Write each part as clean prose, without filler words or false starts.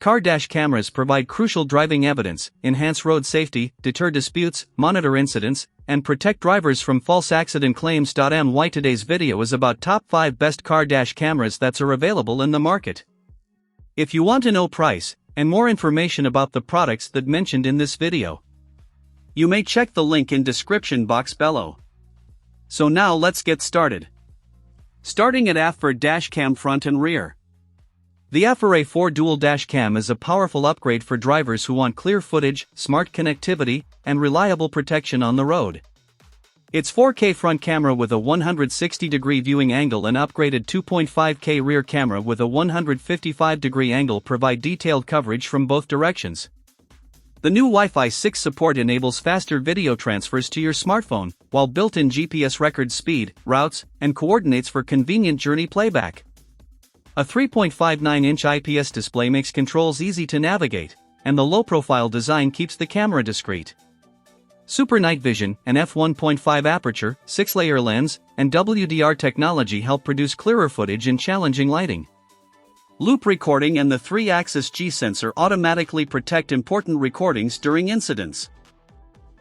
Car dash cameras provide crucial driving evidence, enhance road safety, deter disputes, monitor incidents, and protect drivers from false accident claims. Today's video is about top 5 best car dash cameras that are available in the market. If you want to know price and more information about the products that mentioned in this video, you may check the link in description box below. So now let's get started. Starting at AFR dash cam front and rear. The AFR A4 Dual Dash Cam is a powerful upgrade for drivers who want clear footage, smart connectivity, and reliable protection on the road. Its 4K front camera with a 160-degree viewing angle and upgraded 2.5K rear camera with a 155-degree angle provide detailed coverage from both directions. The new Wi-Fi 6 support enables faster video transfers to your smartphone, while built-in GPS records speed, routes, and coordinates for convenient journey playback. A 3.59-inch IPS display makes controls easy to navigate, and the low-profile design keeps the camera discreet. Super Night Vision, an f1.5 aperture, 6-layer lens, and WDR technology help produce clearer footage in challenging lighting. Loop recording and the 3-axis G sensor automatically protect important recordings during incidents.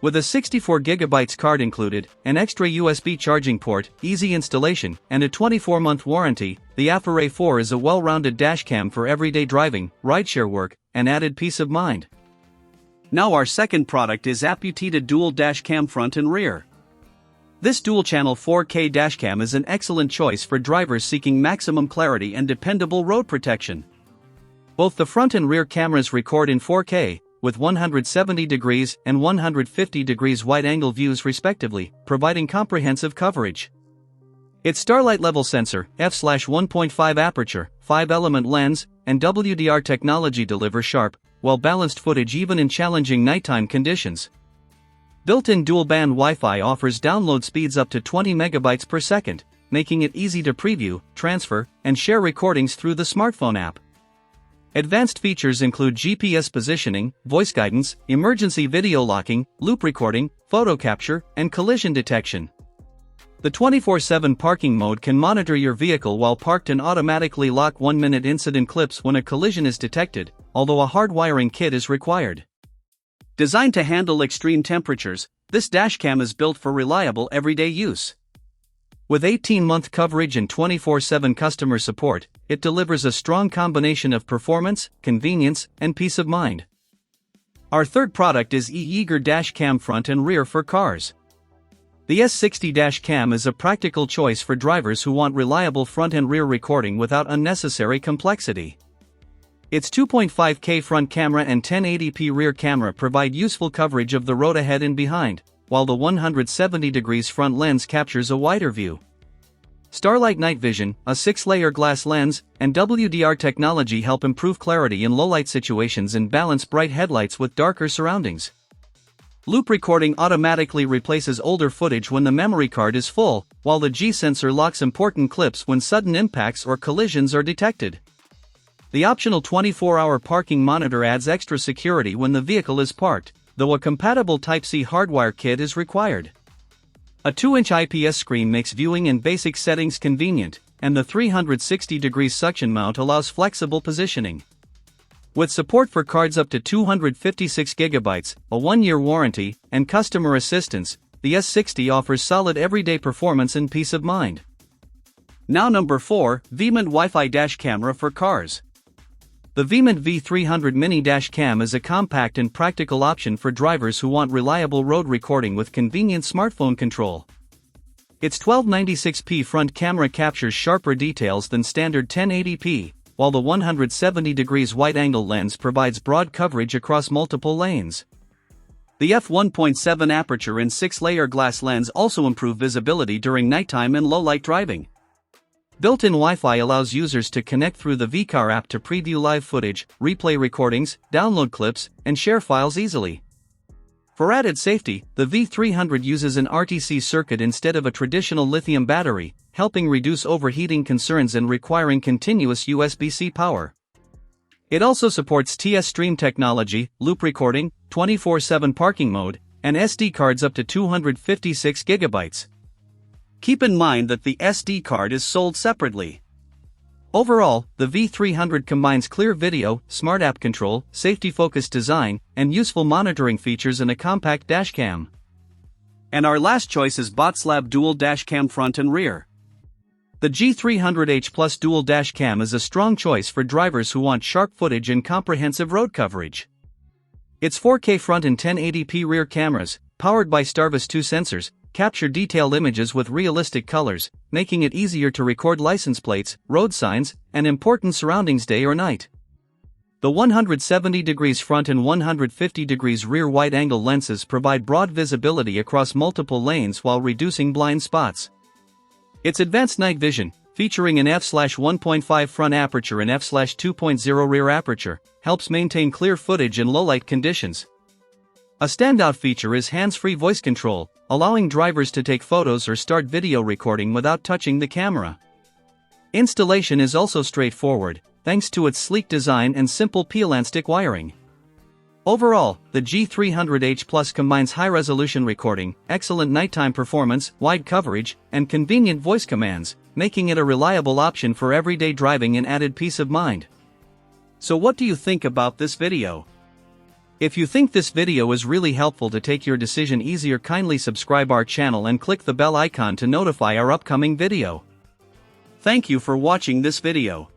With a 64GB card included, an extra USB charging port, easy installation, and a 24-month warranty, the AFR A4 is a well-rounded dashcam for everyday driving, rideshare work, and added peace of mind. Now our second product is Aputita Dual Dashcam Front and Rear. This dual-channel 4K dashcam is an excellent choice for drivers seeking maximum clarity and dependable road protection. Both the front and rear cameras record in 4K, with 170 degrees and 150 degrees wide-angle views respectively, providing comprehensive coverage. Its Starlight Level Sensor, f/1.5 aperture, 5-element lens, and WDR technology deliver sharp, well-balanced footage even in challenging nighttime conditions. Built-in dual-band Wi-Fi offers download speeds up to 20 megabytes per second, making it easy to preview, transfer, and share recordings through the smartphone app. Advanced features include GPS positioning, voice guidance, emergency video locking, loop recording, photo capture, and collision detection. The 24/7 parking mode can monitor your vehicle while parked and automatically lock 1-minute incident clips when a collision is detected, although a hard wiring kit is required. Designed to handle extreme temperatures, this dashcam is built for reliable everyday use. With 18-month coverage and 24/7 customer support, it delivers a strong combination of performance, convenience, and peace of mind. Our third product is eEager Dash Cam Front and Rear for cars. The S60 Dash Cam is a practical choice for drivers who want reliable front and rear recording without unnecessary complexity. Its 2.5K front camera and 1080p rear camera provide useful coverage of the road ahead and behind, while the 170 degrees front lens captures a wider view. Starlight Night Vision, a 6-layer glass lens, and WDR technology help improve clarity in low-light situations and balance bright headlights with darker surroundings. Loop recording automatically replaces older footage when the memory card is full, while the G sensor locks important clips when sudden impacts or collisions are detected. The optional 24-hour parking monitor adds extra security when the vehicle is parked, though a compatible Type-C hardwire kit is required. A 2-inch IPS screen makes viewing in basic settings convenient, and the 360-degree suction mount allows flexible positioning. With support for cards up to 256 GB, a 1-year warranty, and customer assistance, the S60 offers solid everyday performance and peace of mind. Now number 4, VMint Wi-Fi Dash Camera for cars. The VMint V300 Mini Dash Cam is a compact and practical option for drivers who want reliable road recording with convenient smartphone control. Its 1296p front camera captures sharper details than standard 1080p, while the 170 degrees wide-angle lens provides broad coverage across multiple lanes. The f1.7 aperture and 6-layer glass lens also improve visibility during nighttime and low-light driving. Built-in Wi-Fi allows users to connect through the VCar app to preview live footage, replay recordings, download clips, and share files easily. For added safety, the V300 uses an RTC circuit instead of a traditional lithium battery, helping reduce overheating concerns and requiring continuous USB-C power. It also supports TS Stream technology, loop recording, 24/7 parking mode, and SD cards up to 256 GB. Keep in mind that the SD card is sold separately. Overall, the V300 combines clear video, smart app control, safety-focused design, and useful monitoring features in a compact dashcam. And our last choice is Botslab Dual Dashcam Front and Rear. The G300H Plus Dual Dashcam is a strong choice for drivers who want sharp footage and comprehensive road coverage. Its 4K front and 1080p rear cameras, powered by Starvis 2 sensors, capture detailed images with realistic colors, making it easier to record license plates, road signs, and important surroundings day or night. The 170 degrees front and 150 degrees rear wide-angle lenses provide broad visibility across multiple lanes while reducing blind spots. Its advanced night vision, featuring an f/1.5 front aperture and f/2.0 rear aperture, helps maintain clear footage in low-light conditions. A standout feature is hands-free voice control, allowing drivers to take photos or start video recording without touching the camera. Installation is also straightforward, thanks to its sleek design and simple peel-and-stick wiring. Overall, the G300H Plus combines high-resolution recording, excellent nighttime performance, wide coverage, and convenient voice commands, making it a reliable option for everyday driving and added peace of mind. So what do you think about this video? If you think this video is really helpful to take your decision easier, kindly subscribe our channel and click the bell icon to notify our upcoming video. Thank you for watching this video.